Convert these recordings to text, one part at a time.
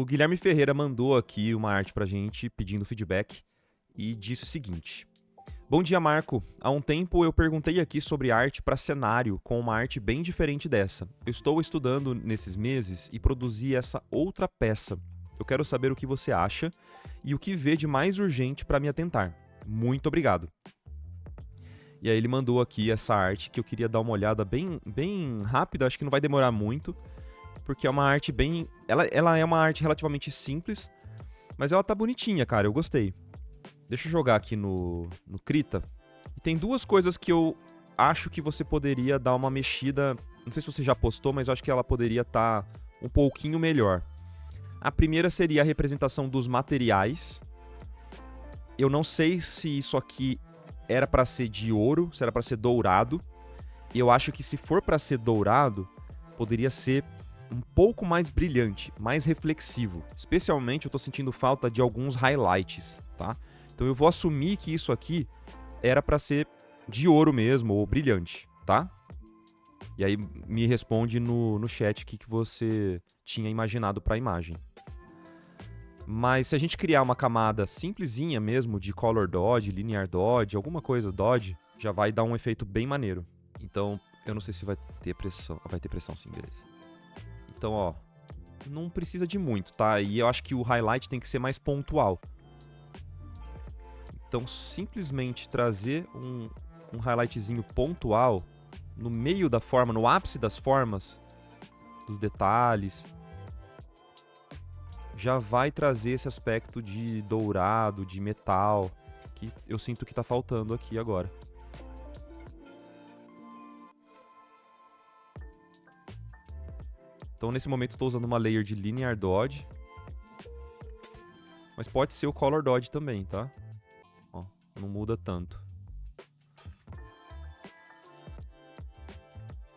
O Guilherme Ferreira mandou aqui uma arte pra gente pedindo feedback e disse o seguinte: Bom dia, Marco. Há um tempo eu perguntei aqui sobre arte para cenário com uma arte bem diferente dessa. Eu estou estudando nesses meses e produzi essa outra peça. Eu quero saber o que você acha e o que vê de mais urgente para me atentar. Muito obrigado. E aí ele mandou aqui essa arte que eu queria dar uma olhada bem rápida, acho que não vai demorar muito, porque é uma arte bem... Ela é uma arte relativamente simples, mas ela tá bonitinha, cara, eu gostei. Deixa eu jogar aqui no Krita. E tem duas coisas que eu acho que você poderia dar uma mexida. Não sei se você já postou, mas eu acho que ela poderia estar um pouquinho melhor. A primeira seria a representação dos materiais. Eu não sei se isso aqui era para ser de ouro, se era para ser dourado. Eu acho que se for para ser dourado, poderia ser um pouco mais brilhante, mais reflexivo. Especialmente eu tô sentindo falta de alguns highlights, tá? Então eu vou assumir que isso aqui era para ser de ouro mesmo, ou brilhante, tá? E aí me responde no chat o que você tinha imaginado para a imagem. Mas se a gente criar uma camada simplesinha mesmo, de Color Dodge, Linear Dodge, alguma coisa Dodge, já vai dar um efeito bem maneiro. Então, eu não sei se vai ter pressão. Vai ter pressão sim, beleza. Então, ó, não precisa de muito, tá? E eu acho que o highlight tem que ser mais pontual. Então, simplesmente trazer um highlightzinho pontual no meio da forma, no ápice das formas, dos detalhes, já vai trazer esse aspecto de dourado, de metal, que eu sinto que tá faltando aqui agora. Então, nesse momento, estou usando uma layer de Linear Dodge, mas pode ser o Color Dodge também, tá? Ó, não muda tanto.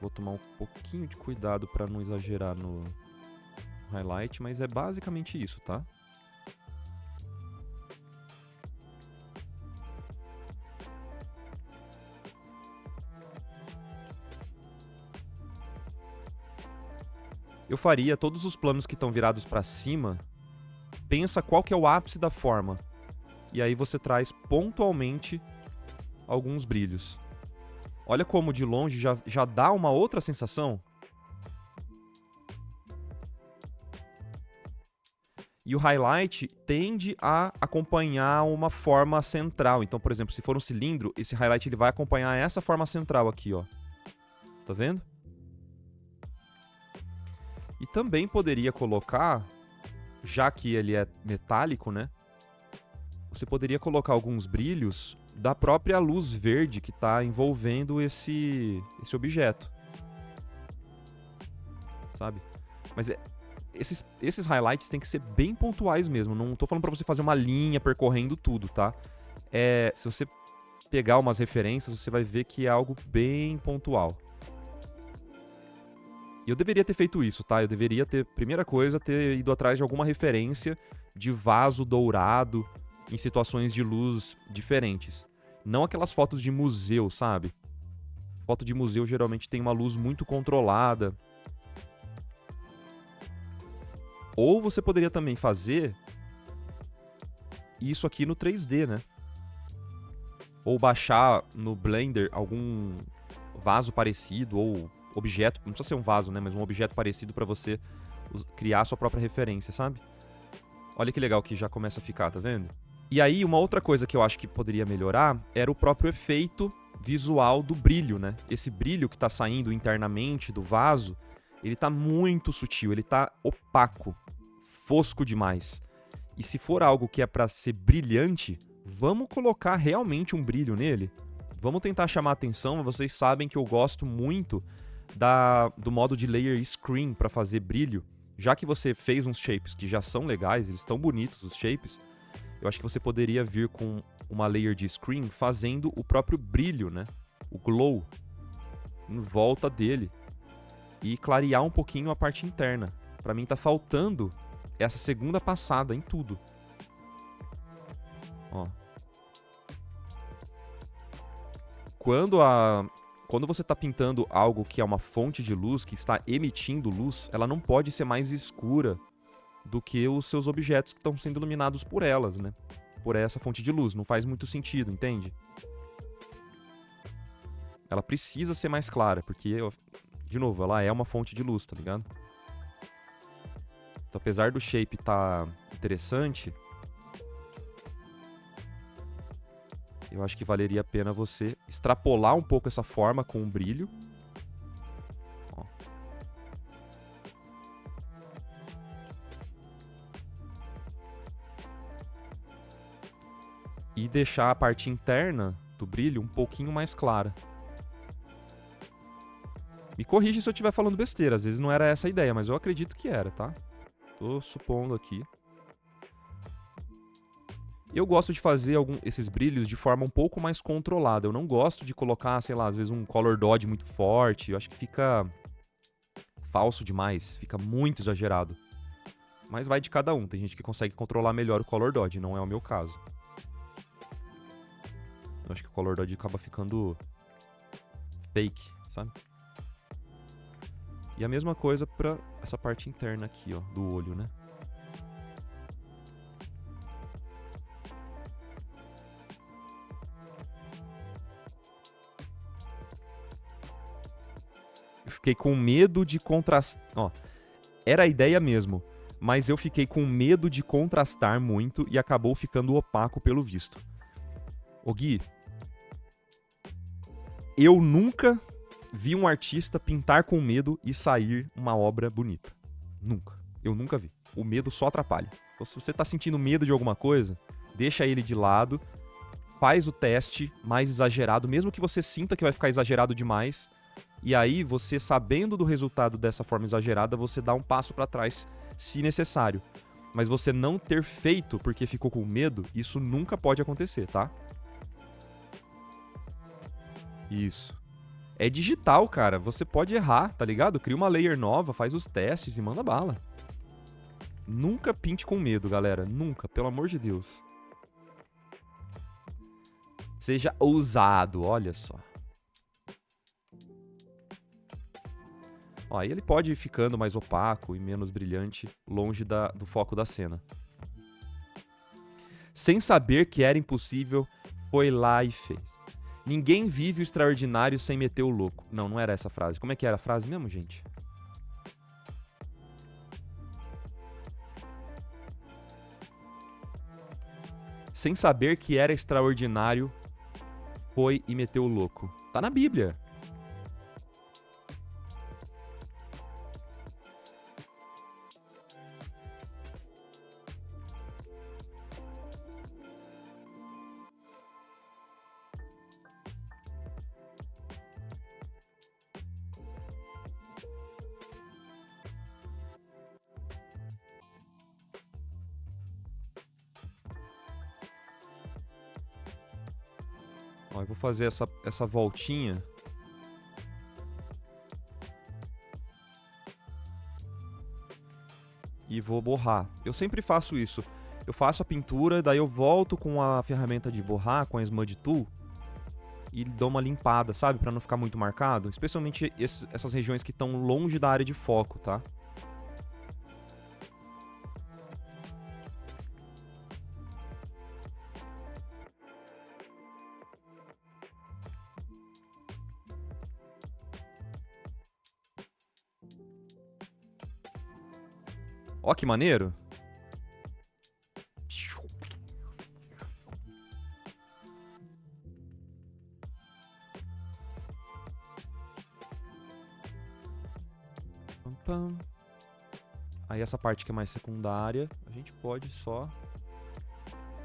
Vou tomar um pouquinho de cuidado para não exagerar no highlight, mas é basicamente isso, tá? Eu faria todos os planos que estão virados para cima, pensa qual que é o ápice da forma, e aí você traz pontualmente alguns brilhos. Olha como de longe já dá uma outra sensação. E o highlight tende a acompanhar uma forma central. Então, por exemplo, se for um cilindro, esse highlight ele vai acompanhar essa forma central aqui, ó. Tá vendo? E também poderia colocar, já que ele é metálico, né? Você poderia colocar alguns brilhos da própria luz verde que está envolvendo esse objeto. Sabe? Mas esses highlights tem que ser bem pontuais mesmo. Não tô falando para você fazer uma linha percorrendo tudo, tá? Se você pegar umas referências, você vai ver que é algo bem pontual. E eu deveria ter feito isso, tá? Eu deveria ter, primeira coisa, ter ido atrás de alguma referência de vaso dourado em situações de luz diferentes. Não aquelas fotos de museu, sabe? Foto de museu geralmente tem uma luz muito controlada. Ou você poderia também fazer isso aqui no 3D, né? Ou baixar no Blender algum vaso parecido, ou objeto, não precisa ser um vaso, né? Mas um objeto parecido para você criar a sua própria referência, sabe? Olha que legal que já começa a ficar, tá vendo? E aí, uma outra coisa que eu acho que poderia melhorar era o próprio efeito visual do brilho, né? Esse brilho que tá saindo internamente do vaso, ele tá muito sutil, ele tá opaco, fosco demais. E se for algo que é para ser brilhante, vamos colocar realmente um brilho nele? Vamos tentar chamar a atenção. Vocês sabem que eu gosto muito do modo de layer screen para fazer brilho. Já que você fez uns shapes que já são legais, eles estão bonitos os shapes, eu acho que você poderia vir com uma layer de screen fazendo o próprio brilho, né? O glow em volta dele e clarear um pouquinho a parte interna. Para mim tá faltando essa segunda passada em tudo. Ó. Quando você está pintando algo que é uma fonte de luz, que está emitindo luz, ela não pode ser mais escura do que os seus objetos que estão sendo iluminados por elas, né? Por essa fonte de luz. Não faz muito sentido, entende? Ela precisa ser mais clara, porque, de novo, ela é uma fonte de luz, tá ligado? Então, apesar do shape tá interessante, eu acho que valeria a pena você extrapolar um pouco essa forma com o brilho. Ó. E deixar a parte interna do brilho um pouquinho mais clara. Me corrige se eu estiver falando besteira, às vezes não era essa a ideia, mas eu acredito que era, tá? Tô supondo aqui. Eu gosto de fazer esses brilhos de forma um pouco mais controlada. Eu não gosto de colocar, sei lá, às vezes um color dodge muito forte. Eu acho que fica falso demais, fica muito exagerado. Mas vai de cada um. Tem gente que consegue controlar melhor o color dodge, não é o meu caso. Eu acho que o color dodge acaba ficando fake, sabe? E a mesma coisa pra essa parte interna aqui, ó, do olho, né? Eu fiquei com medo de contrastar. Ó, era a ideia mesmo, mas eu fiquei com medo de contrastar muito e acabou ficando opaco pelo visto. Ô Gui, eu nunca vi um artista pintar com medo e sair uma obra bonita. Nunca. Eu nunca vi. O medo só atrapalha. Então, se você tá sentindo medo de alguma coisa, deixa ele de lado, faz o teste mais exagerado, mesmo que você sinta que vai ficar exagerado demais, e aí você, sabendo do resultado dessa forma exagerada, você dá um passo pra trás, se necessário. Mas você não ter feito porque ficou com medo, isso nunca pode acontecer, tá? Isso. É digital, cara. Você pode errar, tá ligado? Cria uma layer nova, faz os testes e manda bala. Nunca pinte com medo, galera. Nunca, pelo amor de Deus. Seja ousado, olha só. Ó, aí ele pode ir ficando mais opaco e menos brilhante, longe do foco da cena. Sem saber que era impossível, foi lá e fez. Ninguém vive o extraordinário sem meter o louco. Não, não era essa a frase. Como é que era a frase mesmo, gente? Sem saber que era extraordinário, foi e meteu o louco. Tá na Bíblia. Ó, eu vou fazer essa voltinha. E vou borrar. Eu sempre faço isso. Eu faço a pintura, daí eu volto com a ferramenta de borrar, com a Smudge Tool, e dou uma limpada, sabe? Pra não ficar muito marcado. Especialmente essas regiões que estão longe da área de foco, tá? Ó, que maneiro. Aí essa parte que é mais secundária, a gente pode só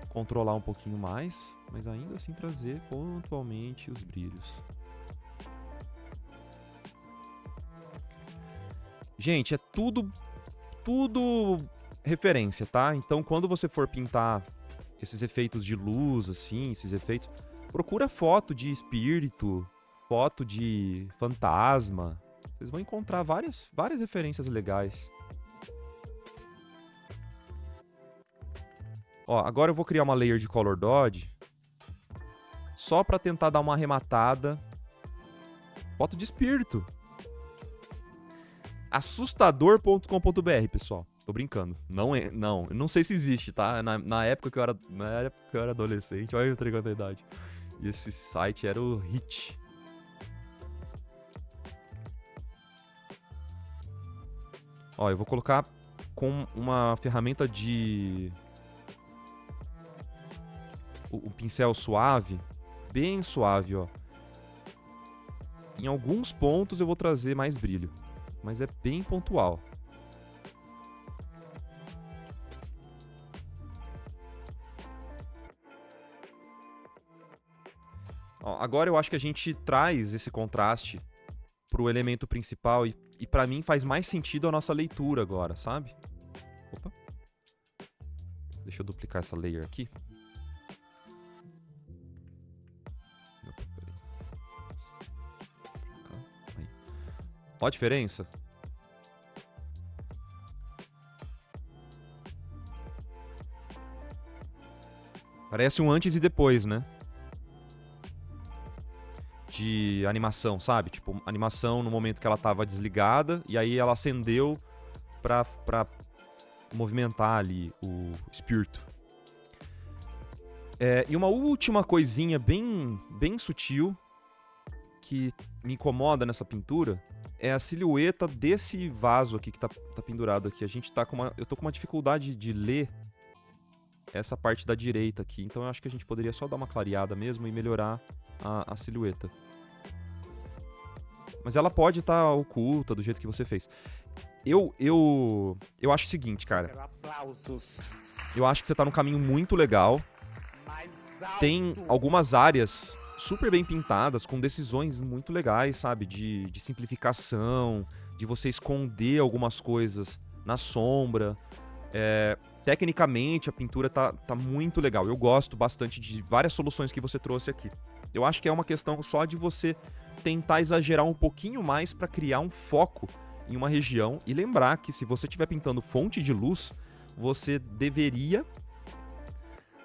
controlar um pouquinho mais, mas ainda assim trazer pontualmente os brilhos. Gente, é tudo referência, tá? Então, quando você for pintar esses efeitos de luz, assim, esses efeitos, procura foto de espírito, foto de fantasma. Vocês vão encontrar várias referências legais. Ó, agora eu vou criar uma layer de Color Dodge só pra tentar dar uma arrematada. Foto de espírito. Assustador.com.br, pessoal. Tô brincando. Não, não, eu não sei se existe, tá? Na época que eu era adolescente, olha eu entregando a idade. E esse site era o hit. Ó, eu vou colocar com uma ferramenta de... o pincel suave, bem suave, ó. Em alguns pontos eu vou trazer mais brilho, mas é bem pontual. Ó, agora eu acho que a gente traz esse contraste pro elemento principal e pra mim faz mais sentido a nossa leitura agora, sabe? Opa. Deixa eu duplicar essa layer aqui. Ó a diferença. Parece um antes e depois, né? De animação, sabe? Tipo, animação no momento que ela tava desligada e aí ela acendeu pra movimentar ali o espírito. E uma última coisinha bem sutil que me incomoda nessa pintura é a silhueta desse vaso aqui que tá pendurado aqui. Eu tô com uma dificuldade de ler essa parte da direita aqui, então eu acho que a gente poderia só dar uma clareada mesmo e melhorar a silhueta. Mas ela pode estar oculta do jeito que você fez. Eu acho o seguinte, cara. Eu acho que você tá num caminho muito legal. Tem algumas áreas super bem pintadas, com decisões muito legais, sabe? De simplificação, de você esconder algumas coisas na sombra. Tecnicamente, a pintura tá muito legal. Eu gosto bastante de várias soluções que você trouxe aqui. Eu acho que é uma questão só de você tentar exagerar um pouquinho mais para criar um foco em uma região e lembrar que se você estiver pintando fonte de luz, você deveria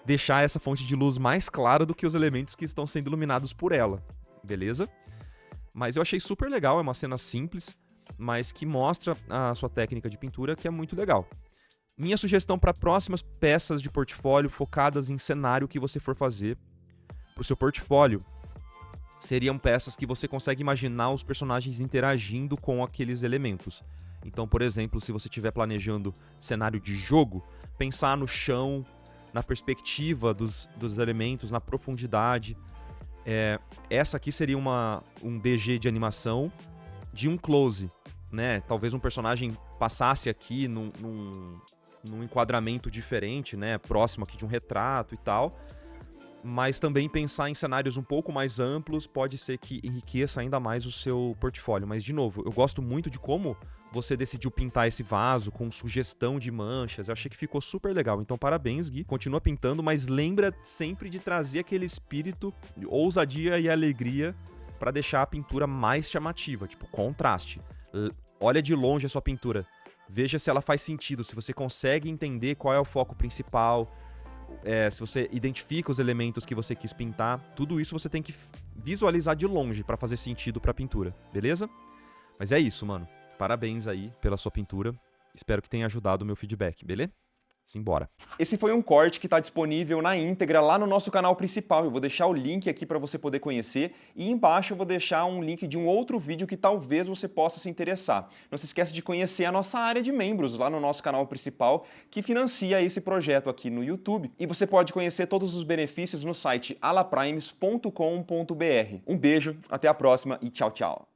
deixar essa fonte de luz mais clara do que os elementos que estão sendo iluminados por ela, beleza? Mas eu achei super legal, é uma cena simples, mas que mostra a sua técnica de pintura, que é muito legal. Minha sugestão para próximas peças de portfólio focadas em cenário que você for fazer para o seu portfólio seriam peças que você consegue imaginar os personagens interagindo com aqueles elementos. Então, por exemplo, se você estiver planejando cenário de jogo, pensar no chão, na perspectiva dos elementos, na profundidade. Essa aqui seria um DG de animação de um close, né? Talvez um personagem passasse aqui num enquadramento diferente, né? Próximo aqui de um retrato e tal. Mas também pensar em cenários um pouco mais amplos pode ser que enriqueça ainda mais o seu portfólio. Mas, de novo, eu gosto muito de como você decidiu pintar esse vaso com sugestão de manchas. Eu achei que ficou super legal. Então, parabéns, Gui. Continua pintando, mas lembra sempre de trazer aquele espírito, ousadia e alegria para deixar a pintura mais chamativa, tipo, contraste. Olha de longe a sua pintura. Veja se ela faz sentido, se você consegue entender qual é o foco principal, se você identifica os elementos que você quis pintar. Tudo isso você tem que visualizar de longe para fazer sentido para a pintura, beleza? Mas é isso, mano. Parabéns aí pela sua pintura. Espero que tenha ajudado o meu feedback, beleza? Simbora. Esse foi um corte que está disponível na íntegra lá no nosso canal principal. Eu vou deixar o link aqui para você poder conhecer e embaixo eu vou deixar um link de um outro vídeo que talvez você possa se interessar. Não se esqueça de conhecer a nossa área de membros lá no nosso canal principal que financia esse projeto aqui no YouTube. E você pode conhecer todos os benefícios no site alaprimes.com.br. Um beijo, até a próxima e tchau, tchau.